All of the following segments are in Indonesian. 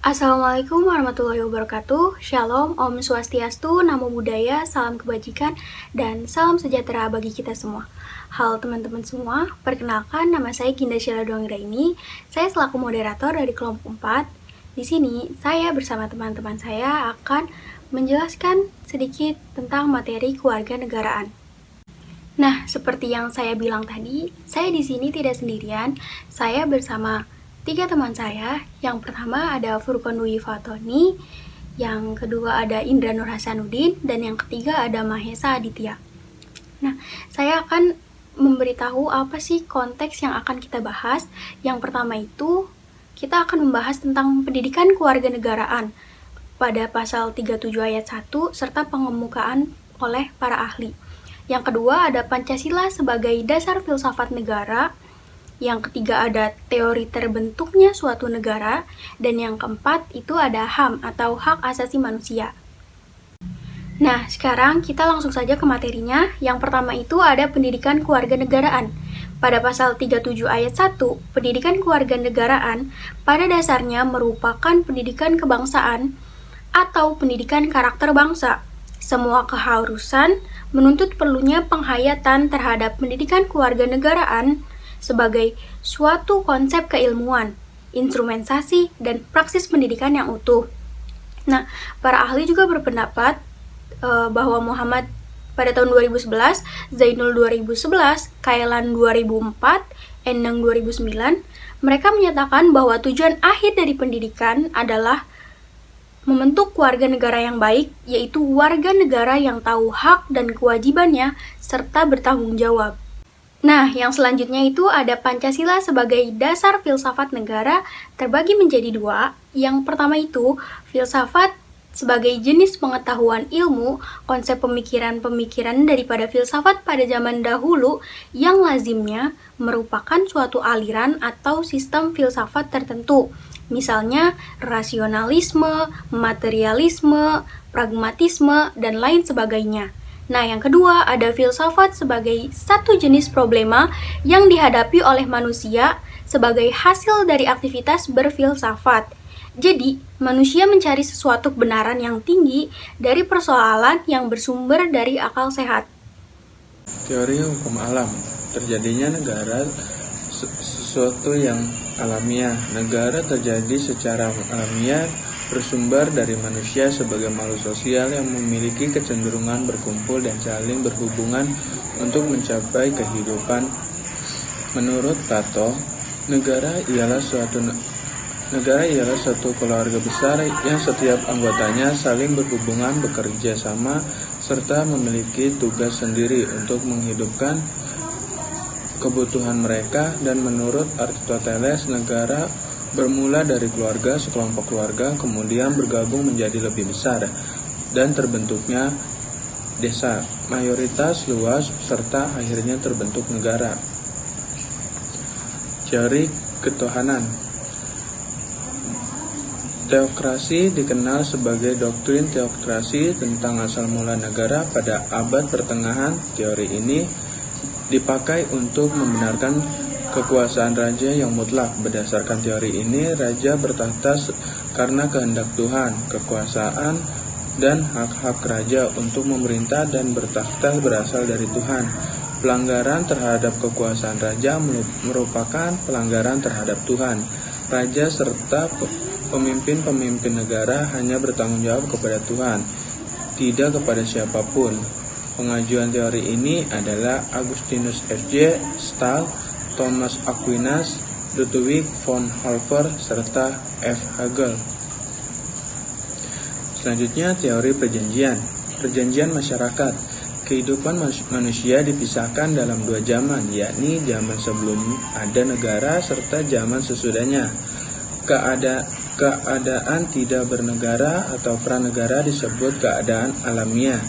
Assalamualaikum warahmatullahi wabarakatuh. Shalom, Om Swastiastu, Namo Buddhaya, salam kebajikan, dan salam sejahtera bagi kita semua. Halo teman-teman semua, perkenalkan nama saya Ginda Sheila Duanggraini. Saya selaku moderator dari kelompok 4. Di sini, saya bersama teman-teman saya akan menjelaskan sedikit tentang materi kewarganegaraan. Nah, seperti yang saya bilang tadi, saya di sini tidak sendirian. Saya bersama 3 teman saya. Yang pertama ada Furqan Dwi Fatoni, yang kedua ada Indra Nur Hasanuddin, dan yang ketiga ada Mahesa Aditya. Nah, saya akan memberitahu apa sih konteks yang akan kita bahas. Yang pertama itu, kita akan membahas tentang pendidikan kewarganegaraan pada pasal 37 ayat 1 serta pengemukaan oleh para ahli. Yang kedua ada Pancasila sebagai dasar filsafat negara. Yang ketiga ada teori terbentuknya suatu negara. Dan yang keempat itu ada HAM atau Hak Asasi Manusia. Nah, sekarang kita langsung saja ke materinya. Yang pertama itu ada pendidikan kewarganegaraan. Pada pasal 37 ayat 1, pendidikan kewarganegaraan pada dasarnya merupakan pendidikan kebangsaan atau pendidikan karakter bangsa. Semua keharusan menuntut perlunya penghayatan terhadap pendidikan kewarganegaraan sebagai suatu konsep keilmuan, instrumentasi, dan praksis pendidikan yang utuh. Nah, para ahli juga berpendapat bahwa Muhammad pada tahun 2011, Zainul 2011, Kailan 2004, Endang 2009, mereka menyatakan bahwa tujuan akhir dari pendidikan adalah membentuk warga negara yang baik, yaitu warga negara yang tahu hak dan kewajibannya serta bertanggung jawab. Nah, yang selanjutnya itu ada Pancasila sebagai dasar filsafat negara terbagi menjadi 2. Yang pertama itu, filsafat sebagai jenis pengetahuan ilmu, konsep pemikiran-pemikiran daripada filsafat pada zaman dahulu yang lazimnya merupakan suatu aliran atau sistem filsafat tertentu. Misalnya rasionalisme, materialisme, pragmatisme, dan lain sebagainya. Nah, yang kedua ada filsafat sebagai satu jenis problema yang dihadapi oleh manusia sebagai hasil dari aktivitas berfilsafat. Jadi, manusia mencari sesuatu kebenaran yang tinggi dari persoalan yang bersumber dari akal sehat. Teori hukum alam, terjadinya negara sesuatu yang alamiah. Negara terjadi secara alamiah bersumber dari manusia sebagai makhluk sosial yang memiliki kecenderungan berkumpul dan saling berhubungan untuk mencapai kehidupan. Menurut Plato, negara ialah suatu keluarga besar yang setiap anggotanya saling berhubungan, bekerja sama, serta memiliki tugas sendiri untuk menghidupkan kebutuhan mereka. Dan menurut Aristoteles, negara bermula dari keluarga, sekelompok keluarga, kemudian bergabung menjadi lebih besar, dan terbentuknya desa, mayoritas luas, serta akhirnya terbentuk negara. Teori ketuhanan. Teokrasi dikenal sebagai doktrin teokrasi tentang asal mula negara pada abad pertengahan. Teori ini dipakai untuk membenarkan kekuasaan raja yang mutlak. Berdasarkan teori ini, raja bertahta karena kehendak Tuhan. Kekuasaan dan hak-hak raja untuk memerintah dan bertahta berasal dari Tuhan. Pelanggaran terhadap kekuasaan raja merupakan pelanggaran terhadap Tuhan. Raja serta pemimpin-pemimpin negara hanya bertanggung jawab kepada Tuhan, tidak kepada siapapun. Pengajuan teori ini adalah Augustinus F.J. Stahl, Thomas Aquinas, Ludwig von Halver, serta F. Hegel. Selanjutnya teori perjanjian. Perjanjian masyarakat. Kehidupan manusia dipisahkan dalam 2 zaman, yakni zaman sebelum ada negara serta zaman sesudahnya. Keadaan tidak bernegara atau pranegara disebut keadaan alamiah.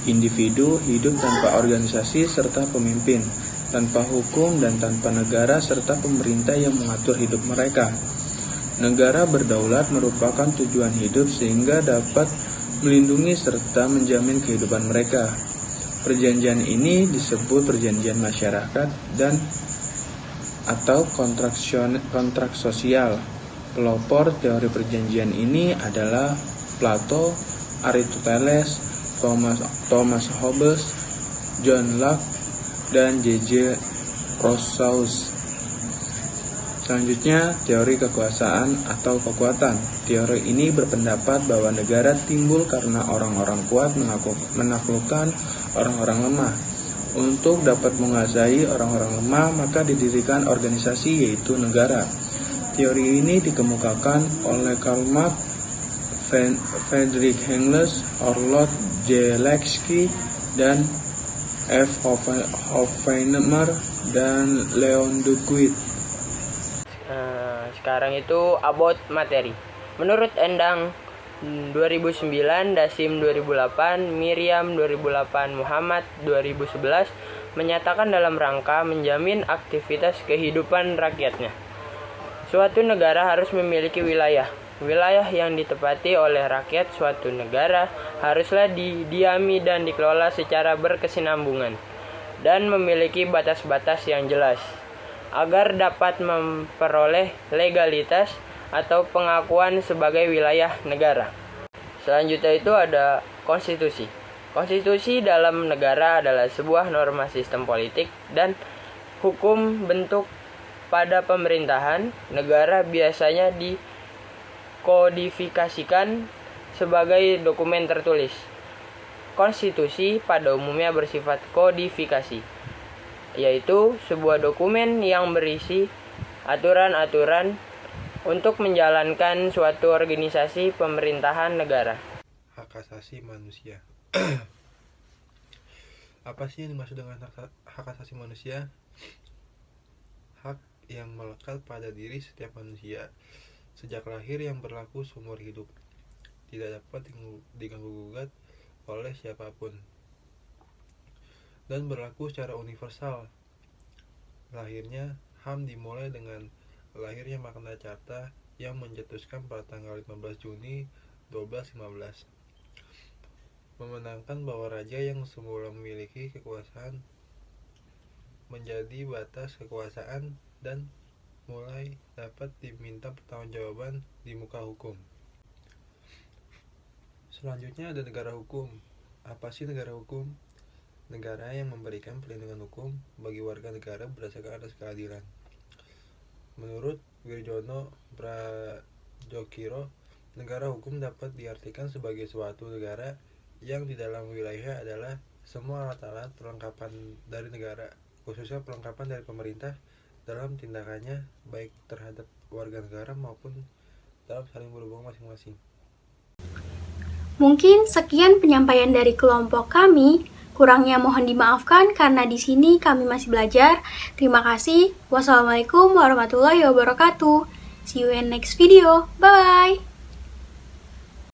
Individu hidup tanpa organisasi serta pemimpin, tanpa hukum dan tanpa negara serta pemerintah yang mengatur hidup mereka. Negara berdaulat merupakan tujuan hidup sehingga dapat melindungi serta menjamin kehidupan mereka. Perjanjian ini disebut perjanjian masyarakat dan atau kontrak sosial. Pelopor teori perjanjian ini adalah Plato, Aristoteles, Thomas Hobbes, John Locke, dan J.J. Rousseau. Selanjutnya, teori kekuasaan atau kekuatan. Teori ini berpendapat bahwa negara timbul karena orang-orang kuat menaklukkan orang-orang lemah. Untuk dapat menguasai orang-orang lemah, maka didirikan organisasi yaitu negara. Teori ini dikemukakan oleh Karl Marx, Friedrich Engels, Orlov Zaleski, dan F. Oppenheimer, dan Leon Duquesne. Sekarang itu about materi. Menurut Endang 2009, Dasim 2008, Miriam 2008, Muhammad 2011 menyatakan dalam rangka menjamin aktivitas kehidupan rakyatnya. Suatu negara harus memiliki wilayah. Wilayah yang ditempati oleh rakyat suatu negara haruslah didiami dan dikelola secara berkesinambungan dan memiliki batas-batas yang jelas agar dapat memperoleh legalitas atau pengakuan sebagai wilayah negara. Selanjutnya itu ada konstitusi. Konstitusi dalam negara adalah sebuah norma sistem politik dan hukum bentuk pada pemerintahan. Negara biasanya dikodifikasikan sebagai dokumen tertulis. Konstitusi pada umumnya bersifat kodifikasi, yaitu sebuah dokumen yang berisi aturan-aturan untuk menjalankan suatu organisasi pemerintahan negara. Hak asasi manusia. Apa sih yang dimaksud dengan hak asasi manusia? Hak yang melekat pada diri setiap manusia sejak lahir yang berlaku seumur hidup, tidak dapat diganggu-gugat oleh siapapun, dan berlaku secara universal. Lahirnya HAM dimulai dengan lahirnya Magna Carta yang mencetuskan pada tanggal 15 Juni 1215, memenangkan bahwa raja yang semula memiliki kekuasaan menjadi batas kekuasaan dan mulai dapat diminta pertanggungjawaban di muka hukum. Selanjutnya ada negara hukum. Apa sih negara hukum? Negara yang memberikan perlindungan hukum bagi warga negara berdasarkan asas keadilan. Menurut Wirjono Prajokiro, negara hukum dapat diartikan sebagai suatu negara yang di dalam wilayah adalah semua alat-alat perlengkapan dari negara, khususnya perlengkapan dari pemerintah dalam tindakannya baik terhadap warga negara maupun dalam saling berhubungan masing-masing. Mungkin sekian penyampaian dari kelompok kami. Kurangnya mohon dimaafkan karena di sini kami masih belajar. Terima kasih. Wassalamualaikum warahmatullahi wabarakatuh. See you in next video. Bye.